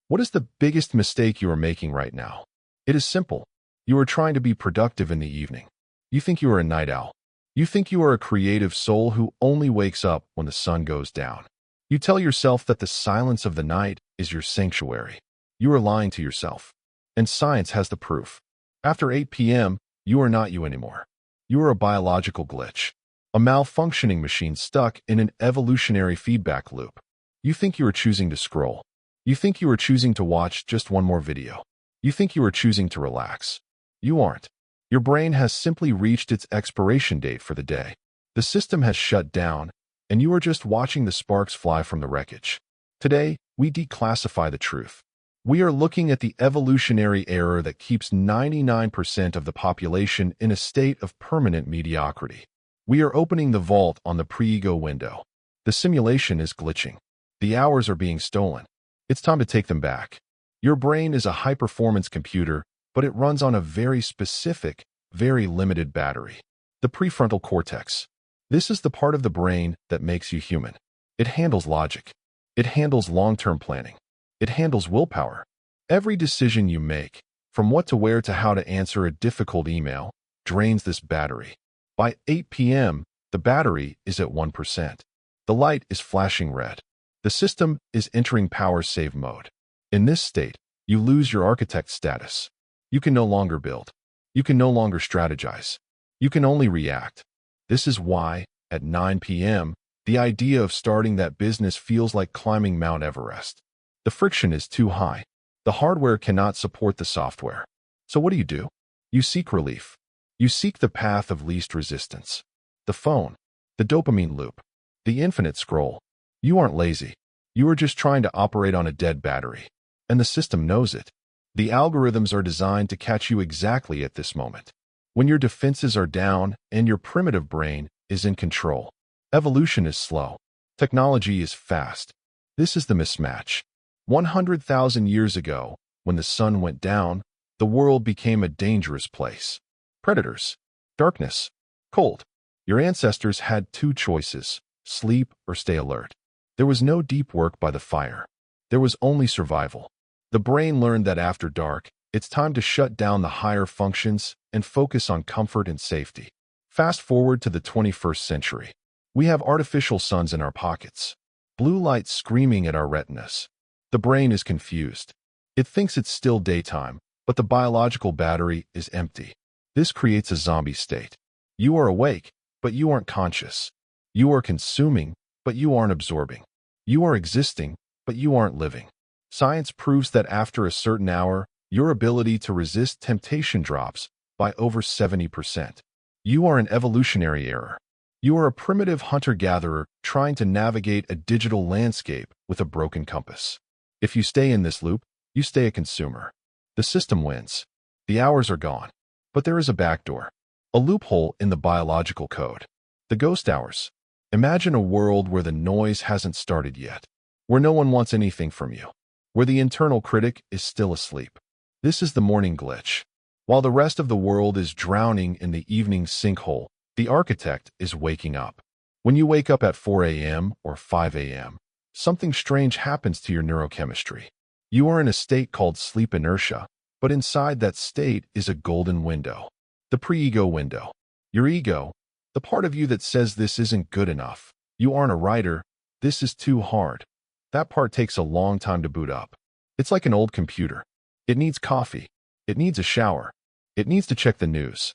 What is the biggest mistake you are making right now? It is simple. You are trying to be productive in the evening. You think you are a night owl. You think you are a creative soul who only wakes up when the sun goes down. You tell yourself that the silence of the night is your sanctuary. You are lying to yourself. And science has the proof. After 8 p.m., you are not you anymore. You are a biological glitch. A malfunctioning machine stuck in an evolutionary feedback loop. You think you are choosing to scroll. You think you are choosing to watch just one more video. You think you are choosing to relax. You aren't. Your brain has simply reached its expiration date for the day. The system has shut down, and you are just watching the sparks fly from the wreckage. Today, we declassify the truth. We are looking at the evolutionary error that keeps 99% of the population in a state of permanent mediocrity. We are opening the vault on the pre-ego window. The simulation is glitching. The hours are being stolen. It's time to take them back. Your brain is a high-performance computer, but it runs on a very specific, very limited battery. The prefrontal cortex. This is the part of the brain that makes you human. It handles logic. It handles long-term planning. It handles willpower. Every decision you make, from what to wear to how to answer a difficult email, drains this battery. By 8 p.m., the battery is at 1%. The light is flashing red. The system is entering power save mode. In this state, you lose your architect status. You can no longer build. You can no longer strategize. You can only react. This is why, at 9 p.m., the idea of starting that business feels like climbing Mount Everest. The friction is too high. The hardware cannot support the software. So what do? You seek relief. You seek the path of least resistance. The phone. The dopamine loop. The infinite scroll. You aren't lazy. You are just trying to operate on a dead battery. And the system knows it. The algorithms are designed to catch you exactly at this moment, when your defenses are down and your primitive brain is in control. Evolution is slow. Technology is fast. This is the mismatch. 100,000 years ago, when the sun went down, the world became a dangerous place. Predators, darkness, cold. Your ancestors had two choices: sleep or stay alert. There was no deep work by the fire. There was only survival. The brain learned that after dark, it's time to shut down the higher functions and focus on comfort and safety. Fast forward to the 21st century. We have artificial suns in our pockets, blue light screaming at our retinas. The brain is confused. It thinks it's still daytime, but the biological battery is empty. This creates a zombie state. You are awake, but you aren't conscious. You are consuming, but you aren't absorbing. You are existing, but you aren't living. Science proves that after a certain hour, your ability to resist temptation drops by over 70%. You are an evolutionary error. You are a primitive hunter-gatherer trying to navigate a digital landscape with a broken compass. If you stay in this loop, you stay a consumer. The system wins. The hours are gone. But there is a backdoor, a loophole in the biological code. The ghost hours. Imagine a world where the noise hasn't started yet, where no one wants anything from you, where the internal critic is still asleep. This is the morning glitch. While the rest of the world is drowning in the evening sinkhole, the architect is waking up. When you wake up at 4 a.m. or 5 a.m., something strange happens to your neurochemistry. You are in a state called sleep inertia, but inside that state is a golden window. The pre-ego window. Your ego, the part of you that says this isn't good enough. You aren't a writer. This is too hard. That part takes a long time to boot up. It's like an old computer. It needs coffee. It needs a shower. It needs to check the news.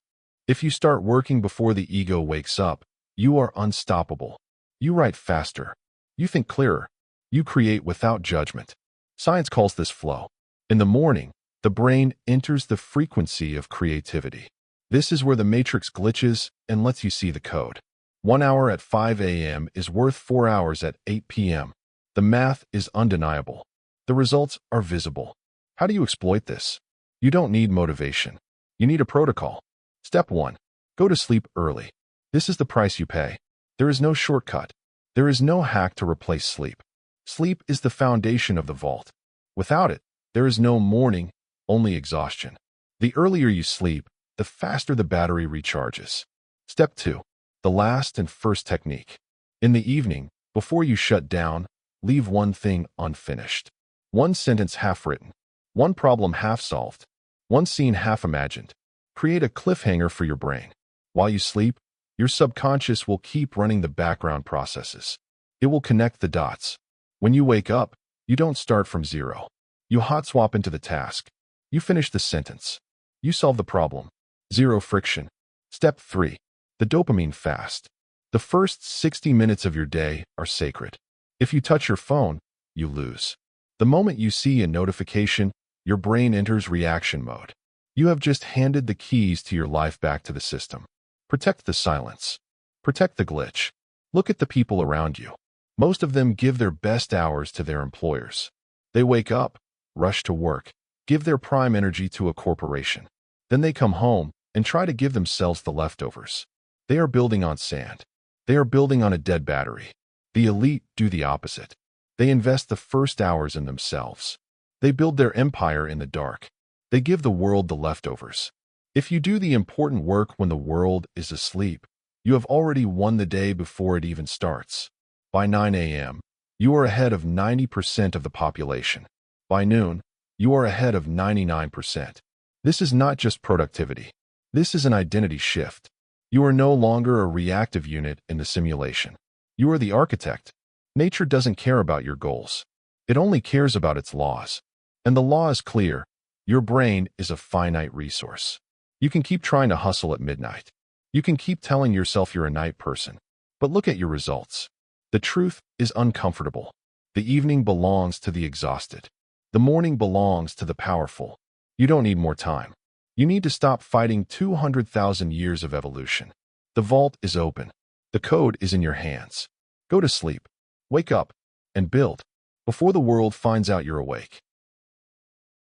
If you start working before the ego wakes up, you are unstoppable. You write faster. You think clearer. You create without judgment. Science calls this flow. In the morning, the brain enters the frequency of creativity. This is where the matrix glitches and lets you see the code. 1 hour at 5 a.m. is worth 4 hours at 8 p.m. The math is undeniable. The results are visible. How do you exploit this? You don't need motivation. You need a protocol. Step 1. Go to sleep early. This is the price you pay. There is no shortcut. There is no hack to replace sleep. Sleep is the foundation of the vault. Without it, there is no morning, only exhaustion. The earlier you sleep, the faster the battery recharges. Step 2. The last and first technique. In the evening, before you shut down, leave one thing unfinished. One sentence half written. One problem half solved. One scene half imagined. Create a cliffhanger for your brain. While you sleep, your subconscious will keep running the background processes. It will connect the dots. When you wake up, you don't start from zero. You hot swap into the task. You finish the sentence. You solve the problem. Zero friction. Step 3. The dopamine fast. The first 60 minutes of your day are sacred. If you touch your phone, you lose. The moment you see a notification, your brain enters reaction mode. You have just handed the keys to your life back to the system. Protect the silence. Protect the glitch. Look at the people around you. Most of them give their best hours to their employers. They wake up, rush to work, give their prime energy to a corporation. Then they come home and try to give themselves the leftovers. They are building on sand. They are building on a dead battery. The elite do the opposite. They invest the first hours in themselves. They build their empire in the dark. They give the world the leftovers. If you do the important work when the world is asleep, you have already won the day before it even starts. By 9 a.m., you are ahead of 90% of the population. By noon, you are ahead of 99%. This is not just productivity. This is an identity shift. You are no longer a reactive unit in the simulation. You are the architect. Nature doesn't care about your goals. It only cares about its laws. And the law is clear. Your brain is a finite resource. You can keep trying to hustle at midnight. You can keep telling yourself you're a night person. But look at your results. The truth is uncomfortable. The evening belongs to the exhausted. The morning belongs to the powerful. You don't need more time. You need to stop fighting 200,000 years of evolution. The vault is open. The code is in your hands. Go to sleep. Wake up and build before the world finds out you're awake.